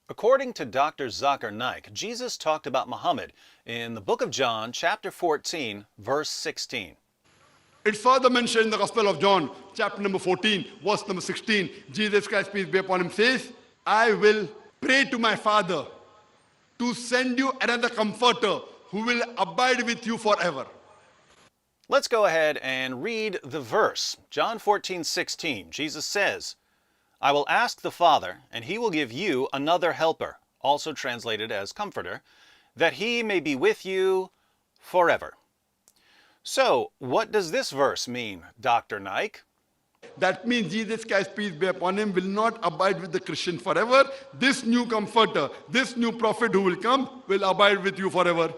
According to Dr. Zakir Naik, Jesus talked about Muhammad in the book of John, chapter 14, verse 16. It's further mentioned in the Gospel of John, chapter number 14, verse number 16. Jesus Christ, peace be upon him, says, I will pray to my Father to send you another comforter who will abide with you forever. Let's go ahead and read the verse. John 14:16. Jesus says, I will ask the Father, and he will give you another helper, also translated as comforter, that he may be with you forever. So, what does this verse mean, Dr. Naik? That means Jesus Christ, peace be upon him, will not abide with the Christian forever. This new comforter, this new prophet who will come, will abide with you forever.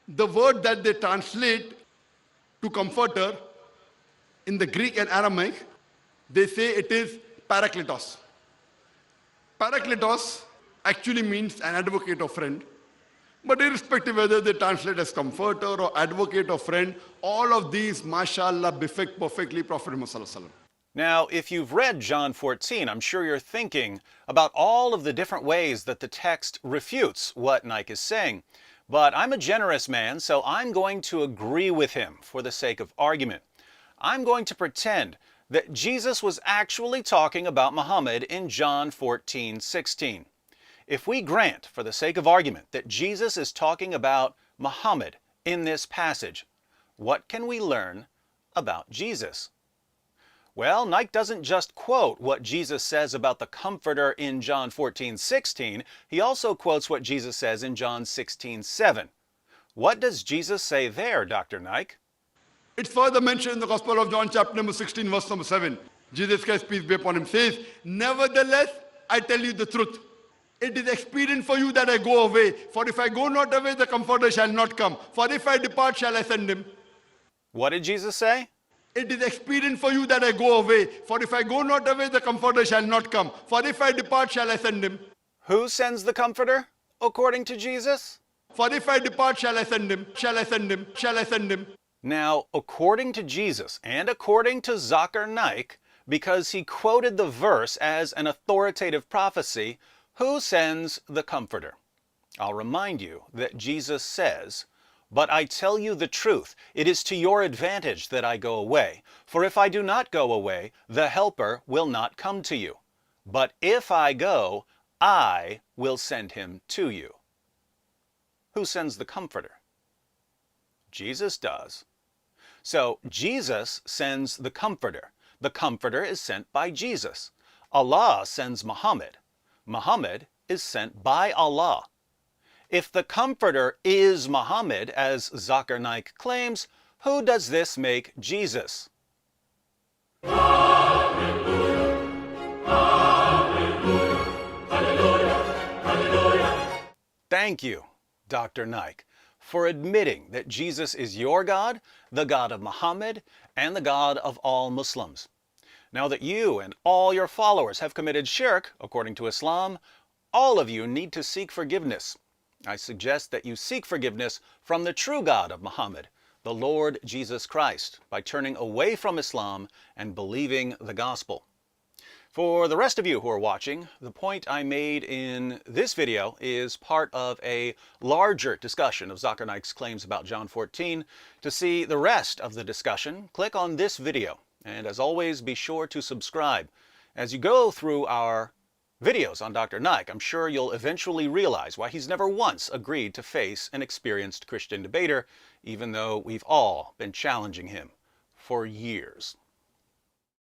The word that they translate to comforter in the Greek and Aramaic, they say it is parakletos. Parakletos actually means an advocate or friend. But irrespective whether they translate as comforter or advocate or friend, all of these, mashallah, befit perfectly Prophet Muhammad. Now, if you've read John 14, I'm sure you're thinking about all of the different ways that the text refutes what Naik is saying. But I'm a generous man, so I'm going to agree with him for the sake of argument. I'm going to pretend that Jesus was actually talking about Muhammad in John 14:16. If we grant, for the sake of argument, that Jesus is talking about Muhammad in this passage, what can we learn about Jesus? Well, Naik doesn't just quote what Jesus says about the Comforter in John 14:16, he also quotes what Jesus says in John 16:7. What does Jesus say there, Dr. Naik? It's further mentioned in the Gospel of John, chapter number 16, verse number 7. Jesus Christ, peace be upon him, says, Nevertheless, I tell you the truth. It is expedient for you that I go away. For if I go not away, the Comforter shall not come. For if I depart, shall I send him. What did Jesus say? It is expedient for you that I go away. For if I go not away, the Comforter shall not come. For if I depart, shall I send him. Who sends the Comforter, according to Jesus? For if I depart, shall I send him. Shall I send him. Shall I send him. Now, according to Jesus and according to Zakir Naik, because he quoted the verse as an authoritative prophecy, who sends the Comforter? I'll remind you that Jesus says, But I tell you the truth, it is to your advantage that I go away. For if I do not go away, the Helper will not come to you. But if I go, I will send him to you. Who sends the Comforter? Jesus does. So Jesus sends the Comforter. The Comforter is sent by Jesus. Allah sends Muhammad. Muhammad is sent by Allah. If the Comforter is Muhammad, as Zakir Naik claims, who does this make Jesus? Hallelujah, hallelujah, hallelujah, hallelujah. Thank you, Dr. Naik, for admitting that Jesus is your God, the God of Muhammad, and the God of all Muslims. Now that you and all your followers have committed shirk, according to Islam, all of you need to seek forgiveness. I suggest that you seek forgiveness from the true God of Muhammad, the Lord Jesus Christ, by turning away from Islam and believing the gospel. For the rest of you who are watching, the point I made in this video is part of a larger discussion of Zakir Naik's claims about John 14. To see the rest of the discussion, click on this video. And as always, be sure to subscribe. As you go through our videos on Dr. Naik, I'm sure you'll eventually realize why he's never once agreed to face an experienced Christian debater, even though we've all been challenging him for years.